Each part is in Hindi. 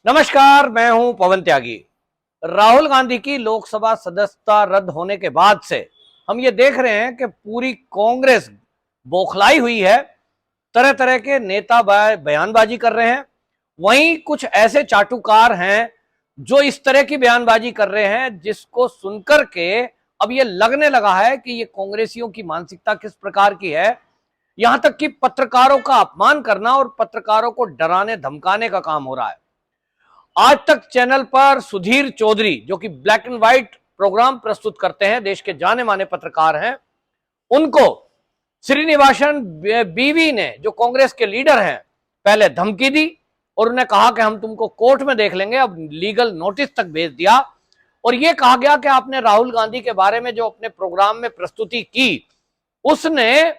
नमस्कार, मैं हूं पवन त्यागी। राहुल गांधी की लोकसभा सदस्यता रद्द होने के बाद से हम ये देख रहे हैं कि पूरी कांग्रेस बौखलाई हुई है। तरह तरह के नेता बयानबाजी कर रहे हैं। वहीं कुछ ऐसे चाटुकार हैं जो इस तरह की बयानबाजी कर रहे हैं जिसको सुनकर के अब ये लगने लगा है कि ये कांग्रेसियों की मानसिकता किस प्रकार की है। यहां तक कि पत्रकारों का अपमान करना और पत्रकारों को डराने धमकाने का काम हो रहा है। आज तक चैनल पर सुधीर चौधरी, जो कि ब्लैक एंड व्हाइट प्रोग्राम प्रस्तुत करते हैं, देश के जाने माने पत्रकार हैं, उनको श्रीनिवासन बीवी ने, जो कांग्रेस के लीडर हैं, पहले धमकी दी और उन्हें कहा कि हम तुमको कोर्ट में देख लेंगे। अब लीगल नोटिस तक भेज दिया और यह कहा गया कि आपने राहुल गांधी के बारे में जो अपने प्रोग्राम में प्रस्तुति की, उसने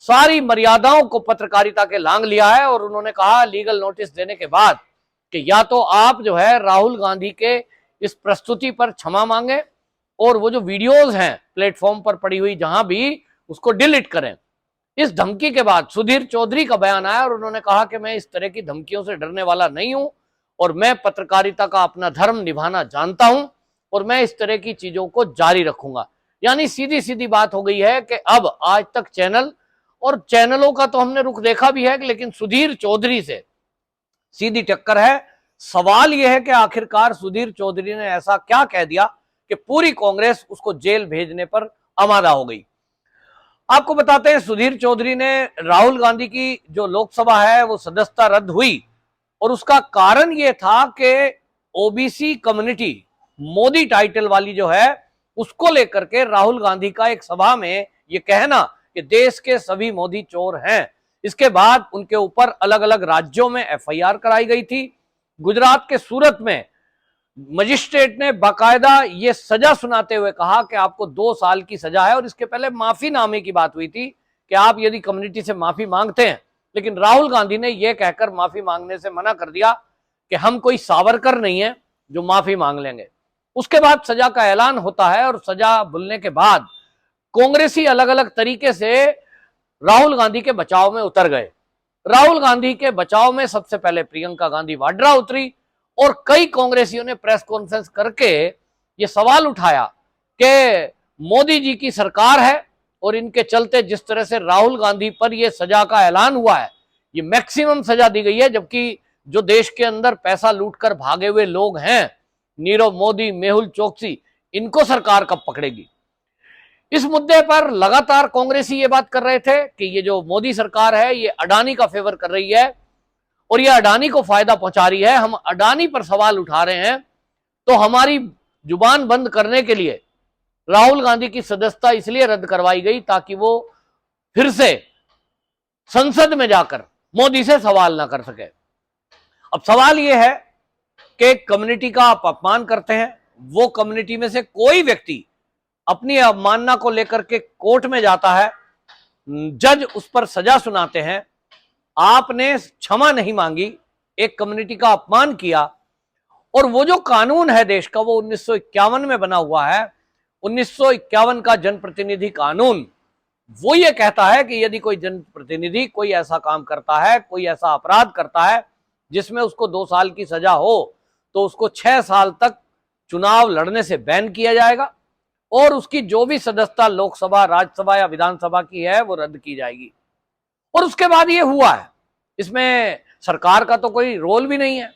सारी मर्यादाओं को पत्रकारिता के लांघ लिया है। और उन्होंने कहा लीगल नोटिस देने के बाद कि या तो आप जो है राहुल गांधी के इस प्रस्तुति पर क्षमा मांगे और वो जो वीडियोस हैं प्लेटफॉर्म पर पड़ी हुई जहां भी, उसको डिलीट करें। इस धमकी के बाद सुधीर चौधरी का बयान आया और उन्होंने कहा कि मैं इस तरह की धमकियों से डरने वाला नहीं हूं और मैं पत्रकारिता का अपना धर्म निभाना जानता हूं और मैं इस तरह की चीजों को जारी रखूंगा। यानी सीधी सीधी बात हो गई है कि अब आज तक चैनल और चैनलों का तो हमने रुख देखा भी है, लेकिन सुधीर चौधरी से सीधी टक्कर है। सवाल यह है कि आखिरकार सुधीर चौधरी ने ऐसा क्या कह दिया कि पूरी कांग्रेस उसको जेल भेजने पर आमादा हो गई। आपको बताते हैं, सुधीर चौधरी ने राहुल गांधी की जो लोकसभा है वो सदस्यता रद्द हुई और उसका कारण यह था कि ओबीसी कम्युनिटी मोदी टाइटल वाली जो है उसको लेकर के राहुल गांधी का एक सभा में यह कहना कि देश के सभी मोदी चोर हैं। इसके बाद उनके ऊपर अलग अलग राज्यों में एफआईआर कराई गई थी। गुजरात के सूरत में मजिस्ट्रेट ने बाकायदा ये सजा सुनाते हुए कहा कि आपको 2 साल की सजा है। और इसके पहले माफीनामे की बात हुई थी कि आप यदि कम्युनिटी से माफी मांगते हैं, लेकिन राहुल गांधी ने यह कहकर माफी मांगने से मना कर दिया कि हम कोई सावरकर नहीं है जो माफी मांग लेंगे। उसके बाद सजा का ऐलान होता है और सजा भुलने के बाद कांग्रेसी अलग अलग तरीके से राहुल गांधी के बचाव में उतर गए। राहुल गांधी के बचाव में सबसे पहले प्रियंका गांधी वाड्रा उतरी और कई कांग्रेसियों ने प्रेस कॉन्फ्रेंस करके यह सवाल उठाया कि मोदी जी की सरकार है और इनके चलते जिस तरह से राहुल गांधी पर यह सजा का ऐलान हुआ है, ये मैक्सिमम सजा दी गई है, जबकि जो देश के अंदर पैसा लूटकर भागे हुए लोग हैं, नीरव मोदी, मेहुल चोकसी, इनको सरकार कब पकड़ेगी। इस मुद्दे पर लगातार कांग्रेसी ये बात कर रहे थे कि ये जो मोदी सरकार है ये अडानी का फेवर कर रही है और ये अडानी को फायदा पहुंचा रही है। हम अडानी पर सवाल उठा रहे हैं तो हमारी जुबान बंद करने के लिए राहुल गांधी की सदस्यता इसलिए रद्द करवाई गई ताकि वो फिर से संसद में जाकर मोदी से सवाल ना कर सके। अब सवाल यह है कि कम्युनिटी का आप अपमान करते हैं, वो कम्युनिटी में से कोई व्यक्ति अपनी अवमानना को लेकर के कोर्ट में जाता है, जज उस पर सजा सुनाते हैं, आपने क्षमा नहीं मांगी, एक कम्युनिटी का अपमान किया। और वो जो कानून है देश का वो 1951 में बना हुआ है, 1951 का जनप्रतिनिधि कानून, वो ये कहता है कि यदि कोई जनप्रतिनिधि कोई ऐसा काम करता है, कोई ऐसा अपराध करता है जिसमें उसको 2 साल की सजा हो, तो उसको 6 साल तक चुनाव लड़ने से बैन किया जाएगा और उसकी जो भी सदस्यता लोकसभा, राज्यसभा या विधानसभा की है वो रद्द की जाएगी। और उसके बाद ये हुआ है। इसमें सरकार का तो कोई रोल भी नहीं है,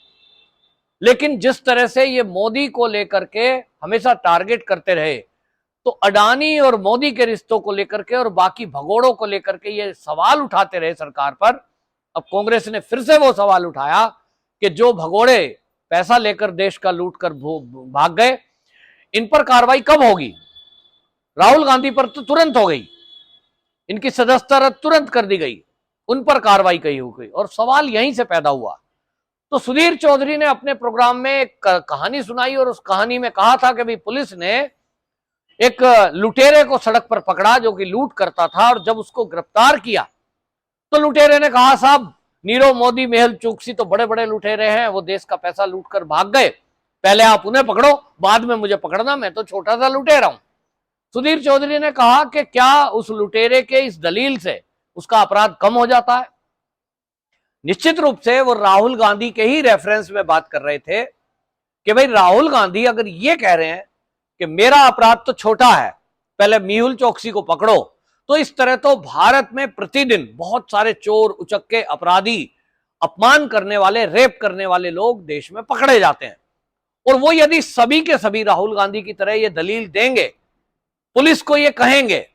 लेकिन जिस तरह से ये मोदी को लेकर के हमेशा टारगेट करते रहे, तो अडानी और मोदी के रिश्तों को लेकर के और बाकी भगोड़ों को लेकर के ये सवाल उठाते रहे सरकार पर। अब कांग्रेस ने फिर से वो सवाल उठाया कि जो भगोड़े पैसा लेकर देश का लूट कर भाग गए, इन पर कार्रवाई कब होगी। राहुल गांधी पर तो तुरंत हो गई, इनकी सदस्यता रद्द तुरंत कर दी गई, उन पर कार्रवाई कही हो गई। और सवाल यहीं से पैदा हुआ। तो सुधीर चौधरी ने अपने प्रोग्राम में एक कहानी सुनाई और उस कहानी में कहा था कि भाई पुलिस ने एक लुटेरे को सड़क पर पकड़ा जो कि लूट करता था, और जब उसको गिरफ्तार किया तो लुटेरे ने कहा, साहब नीरव मोदी, मेहुल चोकसी तो बड़े बड़े लुटेरे हैं, वो देश का पैसा लूट कर भाग गए, पहले आप उन्हें पकड़ो, बाद में मुझे पकड़ना, मैं तो छोटा सा लुटेरा हूं। सुधीर चौधरी ने कहा कि क्या उस लुटेरे के इस दलील से उसका अपराध कम हो जाता है? निश्चित रूप से वो राहुल गांधी के ही रेफरेंस में बात कर रहे थे कि भाई राहुल गांधी अगर ये कह रहे हैं कि मेरा अपराध तो छोटा है, पहले मेहुल चोकसी को पकड़ो, तो इस तरह तो भारत में प्रतिदिन बहुत सारे चोर, उचक्के, अपराधी, अपमान करने वाले, रेप करने वाले लोग देश में पकड़े जाते हैं। और वो यदि सभी के सभी राहुल गांधी की तरह ये दलील देंगे, पुलिस को ये कहेंगे,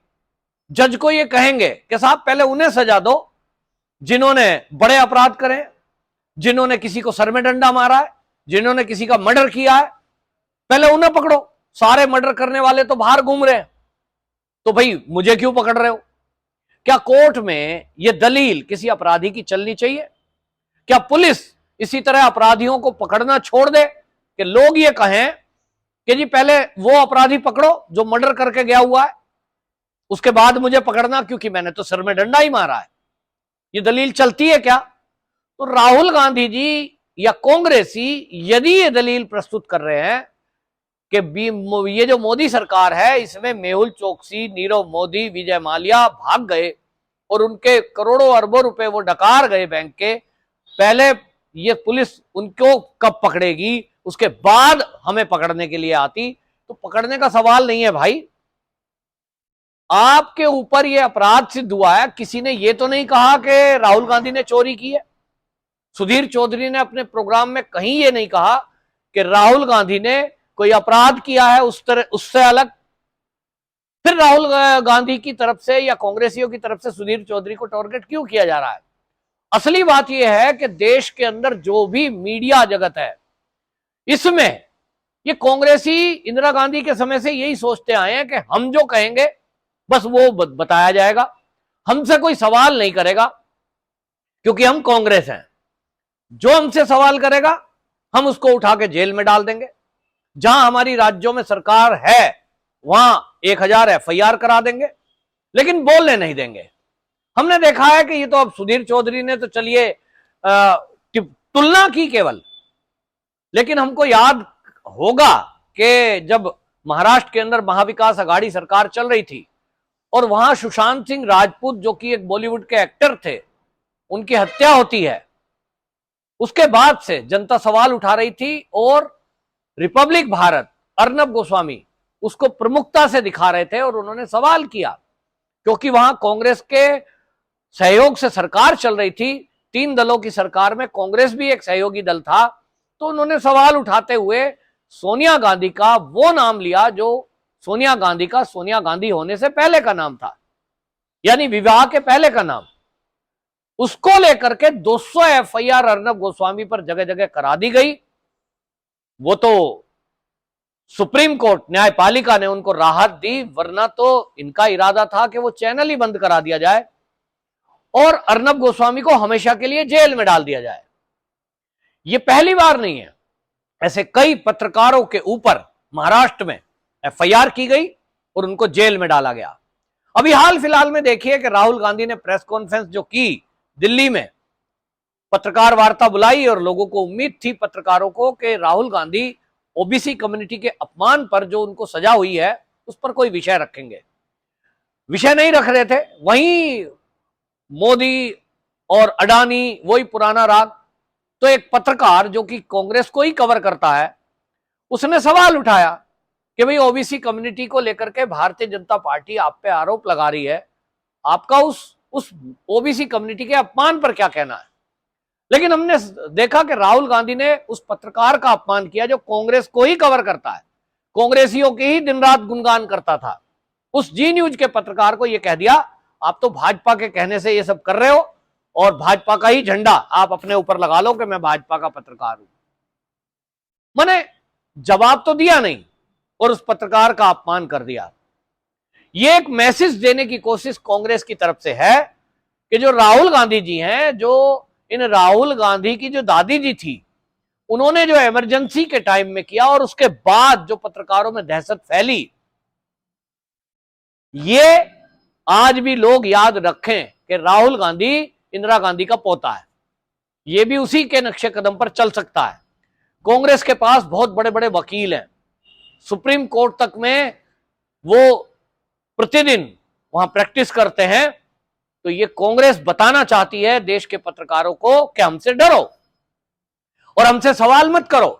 जज को ये कहेंगे कि साहब पहले उन्हें सजा दो जिन्होंने बड़े अपराध करे, जिन्होंने किसी को सर में डंडा मारा है, जिन्होंने किसी का मर्डर किया है, पहले उन्हें पकड़ो, सारे मर्डर करने वाले तो बाहर घूम रहे हैं, तो भाई मुझे क्यों पकड़ रहे हो? क्या कोर्ट में यह दलील किसी अपराधी की चलनी चाहिए? क्या पुलिस इसी तरह अपराधियों को पकड़ना छोड़ दे कि लोग ये कहें कि जी पहले वो अपराधी पकड़ो जो मर्डर करके गया हुआ है, उसके बाद मुझे पकड़ना क्योंकि मैंने तो सर में डंडा ही मारा है? ये दलील चलती है क्या? तो राहुल गांधी जी या कांग्रेसी यदि ये दलील प्रस्तुत कर रहे हैं कि ये जो मोदी सरकार है इसमें मेहुल चोकसी, नीरव मोदी, विजय माल्या भाग गए और उनके करोड़ों अरबों रुपए वो डकार गए बैंक के, पहले ये पुलिस उनको कब पकड़ेगी, उसके बाद हमें पकड़ने के लिए आती, तो पकड़ने का सवाल नहीं है भाई। आपके ऊपर ये अपराध सिद्ध हुआ है, किसी ने ये तो नहीं कहा कि राहुल गांधी ने चोरी की है। सुधीर चौधरी ने अपने प्रोग्राम में कहीं ये नहीं कहा कि राहुल गांधी ने कोई अपराध किया है उस तरह, उससे अलग। फिर राहुल गांधी की तरफ से या कांग्रेसियों की तरफ से सुधीर चौधरी को टारगेट क्यों किया जा रहा है? असली बात यह है कि देश के अंदर जो भी मीडिया जगत है, इसमें ये कांग्रेसी इंदिरा गांधी के समय से यही सोचते आए हैं कि हम जो कहेंगे बस वो बताया जाएगा, हमसे कोई सवाल नहीं करेगा क्योंकि हम कांग्रेस हैं। जो हमसे सवाल करेगा हम उसको उठा के जेल में डाल देंगे। जहां हमारी राज्यों में सरकार है वहां 1000 FIR करा देंगे, लेकिन बोलने नहीं देंगे। हमने देखा है कि ये तो अब सुधीर चौधरी ने तो चलिए तुलना की केवल, लेकिन हमको याद होगा कि जब महाराष्ट्र के अंदर महाविकास आघाड़ी सरकार चल रही थी और वहां सुशांत सिंह राजपूत जो कि एक बॉलीवुड के एक्टर थे, उनकी हत्या होती है, उसके बाद से जनता सवाल उठा रही थी और रिपब्लिक भारत, अर्नब गोस्वामी उसको प्रमुखता से दिखा रहे थे और उन्होंने सवाल किया क्योंकि वहां कांग्रेस के सहयोग से सरकार चल रही थी, 3 दलों की सरकार में कांग्रेस भी एक सहयोगी दल था, तो उन्होंने सवाल उठाते हुए सोनिया गांधी का वो नाम लिया जो सोनिया गांधी का सोनिया गांधी होने से पहले का नाम था, यानी विवाह के पहले का नाम। उसको लेकर के 200 FIR अर्नब गोस्वामी पर जगह जगह करा दी गई। वो तो सुप्रीम कोर्ट, न्यायपालिका ने उनको राहत दी, वरना तो इनका इरादा था कि वो चैनल ही बंद करा दिया जाए और अर्नब गोस्वामी को हमेशा के लिए जेल में डाल दिया जाए। ये पहली बार नहीं है, ऐसे कई पत्रकारों के ऊपर महाराष्ट्र में FIR की गई और उनको जेल में डाला गया। अभी हाल फिलहाल में देखिए कि राहुल गांधी ने प्रेस कॉन्फ्रेंस जो की दिल्ली में, पत्रकार वार्ता बुलाई और लोगों को उम्मीद थी, पत्रकारों को, कि राहुल गांधी ओबीसी कम्युनिटी के अपमान पर जो उनको सजा हुई है उस पर कोई विषय रखेंगे। विषय नहीं रख रहे थे। वहीं मोदी और अडानी वही पुराना राग। तो एक पत्रकार जो कि कांग्रेस को ही कवर करता है, उसने सवाल उठाया कि भाई ओबीसी कम्युनिटी को लेकर के भारतीय जनता पार्टी आप पे आरोप लगा रही है, आपका उस ओबीसी कम्युनिटी के अपमान पर क्या कहना है? लेकिन हमने देखा कि राहुल गांधी ने उस पत्रकार का अपमान किया जो कांग्रेस को ही कवर करता है, कांग्रेसियों की ही दिन रात गुणगान करता था। उस जी न्यूज के पत्रकार को यह कह दिया, आप तो भाजपा के कहने से ये सब कर रहे हो और भाजपा का ही झंडा आप अपने ऊपर लगा लो कि मैं भाजपा का पत्रकार हूं। मैंने जवाब तो दिया नहीं और उस पत्रकार का अपमान कर दिया। यह एक मैसेज देने की कोशिश कांग्रेस की तरफ से है कि जो राहुल गांधी जी हैं, जो इन राहुल गांधी की जो दादी जी थी, उन्होंने जो इमरजेंसी के टाइम में किया और उसके बाद जो पत्रकारों में दहशत फैली, ये आज भी लोग याद रखें कि राहुल गांधी इंदिरा गांधी का पोता है। ये भी उसी के नक्शे कदम पर चल सकता है। कांग्रेस के पास बहुत बड़े बड़े वकील हैं, सुप्रीम कोर्ट तक में वो प्रतिदिन वहां प्रैक्टिस करते हैं तो ये कांग्रेस बताना चाहती है देश के पत्रकारों को कि हमसे डरो और हमसे सवाल मत करो।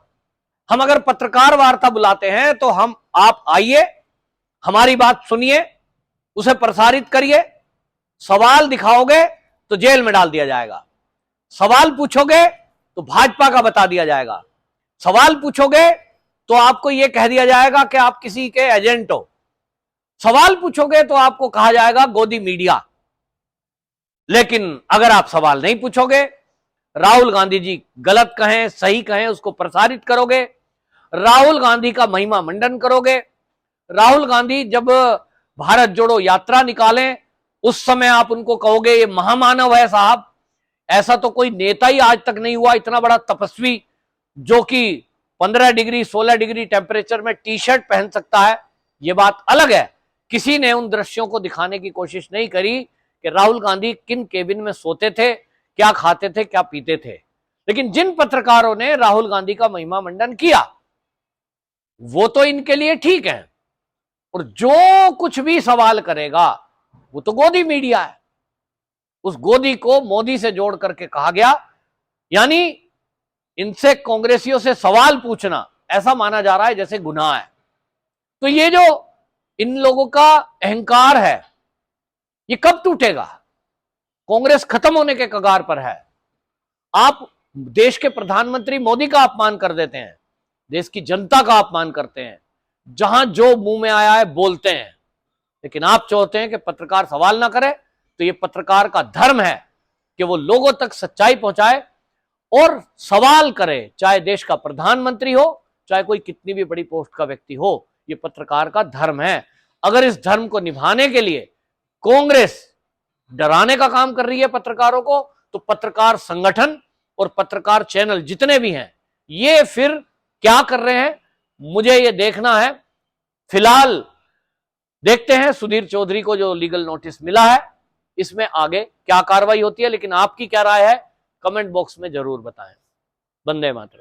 हम अगर पत्रकार वार्ता बुलाते हैं तो आप आइए, हमारी बात सुनिए, उसे प्रसारित करिए। सवाल दिखाओगे तो जेल में डाल दिया जाएगा, सवाल पूछोगे तो भाजपा का बता दिया जाएगा, सवाल पूछोगे तो आपको यह कह दिया जाएगा कि आप किसी के एजेंट हो, सवाल पूछोगे तो आपको कहा जाएगा गोदी मीडिया। लेकिन अगर आप सवाल नहीं पूछोगे, राहुल गांधी जी गलत कहें सही कहें उसको प्रसारित करोगे, राहुल गांधी का महिमा मंडन करोगे, राहुल गांधी जब भारत जोड़ो यात्रा निकालें उस समय आप उनको कहोगे ये महामानव है साहब, ऐसा तो कोई नेता ही आज तक नहीं हुआ इतना बड़ा तपस्वी जो कि 15 डिग्री 16 डिग्री टेम्परेचर में टी शर्ट पहन सकता है। यह बात अलग है, किसी ने उन दृश्यों को दिखाने की कोशिश नहीं करी कि राहुल गांधी किन केबिन में सोते थे, क्या खाते थे, क्या पीते थे। लेकिन जिन पत्रकारों ने राहुल गांधी का महिमा मंडन किया वो तो इनके लिए ठीक है, और जो कुछ भी सवाल करेगा वो तो गोदी मीडिया है। उस गोदी को मोदी से जोड़ करके कहा गया, यानी इनसे कांग्रेसियों से सवाल पूछना ऐसा माना जा रहा है जैसे गुनाह है। तो ये जो इन लोगों का अहंकार है ये कब टूटेगा? कांग्रेस खत्म होने के कगार पर है। आप देश के प्रधानमंत्री मोदी का अपमान कर देते हैं, देश की जनता का अपमान करते हैं, जहां जो मुंह में आया है बोलते हैं, लेकिन आप चाहते हैं कि पत्रकार सवाल ना करे। तो ये पत्रकार का धर्म है कि वो लोगों तक सच्चाई पहुंचाए और सवाल करे, चाहे देश का प्रधानमंत्री हो चाहे कोई कितनी भी बड़ी पोस्ट का व्यक्ति हो। ये पत्रकार का धर्म है। अगर इस धर्म को निभाने के लिए कांग्रेस डराने का काम कर रही है पत्रकारों को, तो पत्रकार संगठन और पत्रकार चैनल जितने भी हैं ये फिर क्या कर रहे हैं मुझे ये देखना है। फिलहाल देखते हैं सुधीर चौधरी को जो लीगल नोटिस मिला है इसमें आगे क्या कार्रवाई होती है। लेकिन आपकी क्या राय है कमेंट बॉक्स में जरूर बताएं। वंदे मातरम।